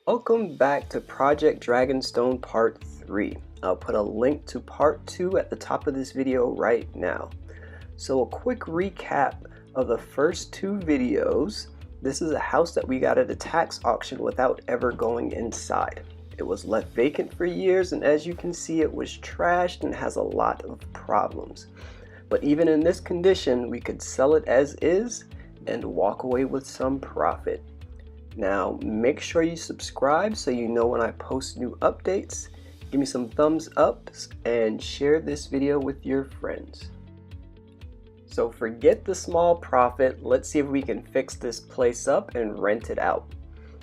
Welcome back to Project Dragonstone Part 3. I'll put a link to Part 2 at the top of this video right now. So a quick recap of the first two videos. This is a house that we got at a tax auction without ever going inside. It was left vacant for years, and as you can see, it was trashed and has a lot of problems. But even in this condition, we could sell it as is and walk away with some profit. Now make sure you subscribe so you know when I post new updates. Give me some thumbs up and share this video with your friends. So forget the small profit, let's see if we can fix this place up and rent it out.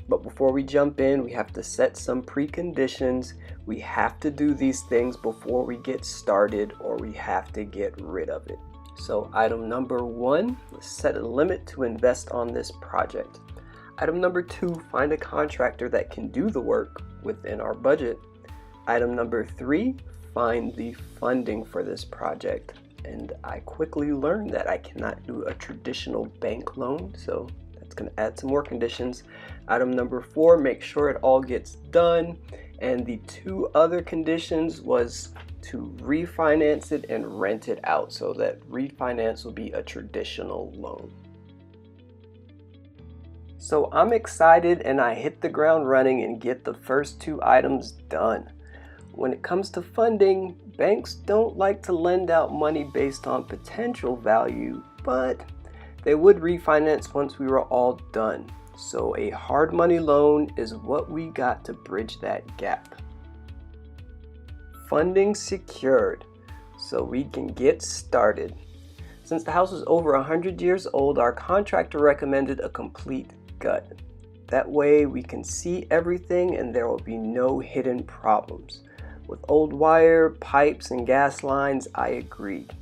But before we jump in, we have to set some preconditions. We have to do these things before we get started, or we have to get rid of it. So item number 1, let's set a limit to invest on this project. Item number 2, find a contractor that can do the work within our budget. Item number 3, find the funding for this project. And I quickly learned that I cannot do a traditional bank loan, so that's going to add some more conditions. Item number 4, make sure it all gets done. And the 2 other conditions was to refinance it and rent it out, so that refinance will be a traditional loan. So I'm excited and I hit the ground running and get the first 2 items done. When it comes to funding, banks don't like to lend out money based on potential value, but they would refinance once we were all done. So a hard money loan is what we got to bridge that gap. Funding secured, so we can get started. Since the house is over 100 years old, our contractor recommended a complete gut. That way we can see everything and there will be no hidden problems. With old wire, pipes, and gas lines, I agreed.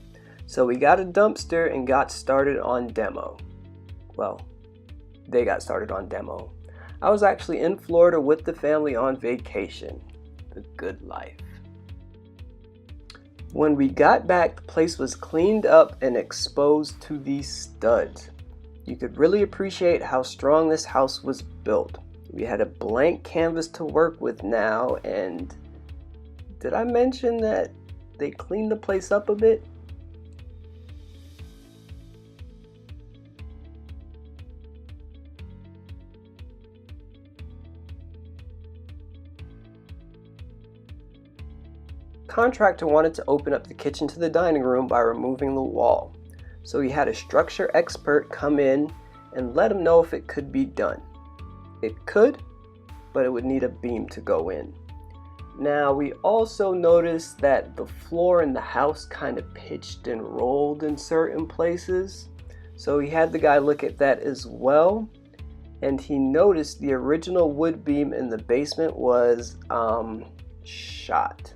So we got a dumpster and got started on demo. Well, they got started on demo. I was actually in Florida with the family on vacation. The good life. When we got back, the place was cleaned up and exposed to these studs. You could really appreciate how strong this house was built. We had a blank canvas to work with now, and did I mention that they cleaned the place up a bit? Contractor wanted to open up the kitchen to the dining room by removing the wall. So he had a structure expert come in and let him know if it could be done. It could, but it would need a beam to go in. Now we also noticed that the floor in the house kind of pitched and rolled in certain places. So he had the guy look at that as well. And he noticed the original wood beam in the basement was shot.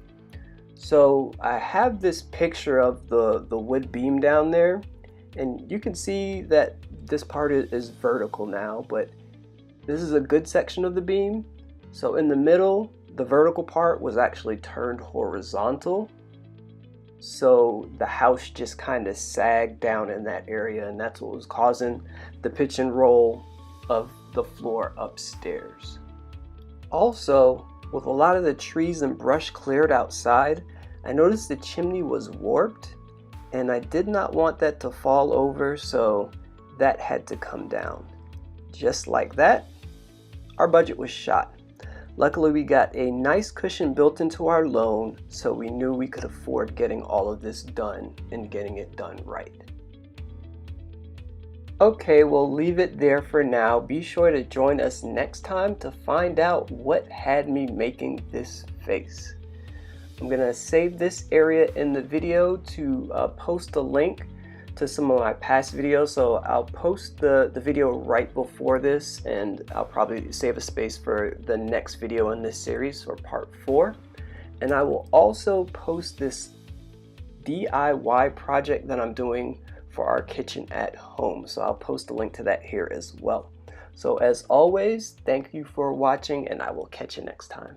So I have this picture of the wood beam down there. And you can see that this part is vertical now, but this is a good section of the beam. So in the middle, the vertical part was actually turned horizontal. So the house just kind of sagged down in that area, and that's what was causing the pitch and roll of the floor upstairs. Also, with a lot of the trees and brush cleared outside, I noticed the chimney was warped. And I did not want that to fall over, so that had to come down. Just like that, our budget was shot. Luckily, we got a nice cushion built into our loan, so we knew we could afford getting all of this done and getting it done right. Okay, we'll leave it there for now. Be sure to join us next time to find out what had me making this face. I'm going to save this area in the video to post a link to some of my past videos. So I'll post the video right before this, and I'll probably save a space for the next video in this series for part 4. And I will also post this DIY project that I'm doing for our kitchen at home. So I'll post a link to that here as well. So as always, thank you for watching, and I will catch you next time.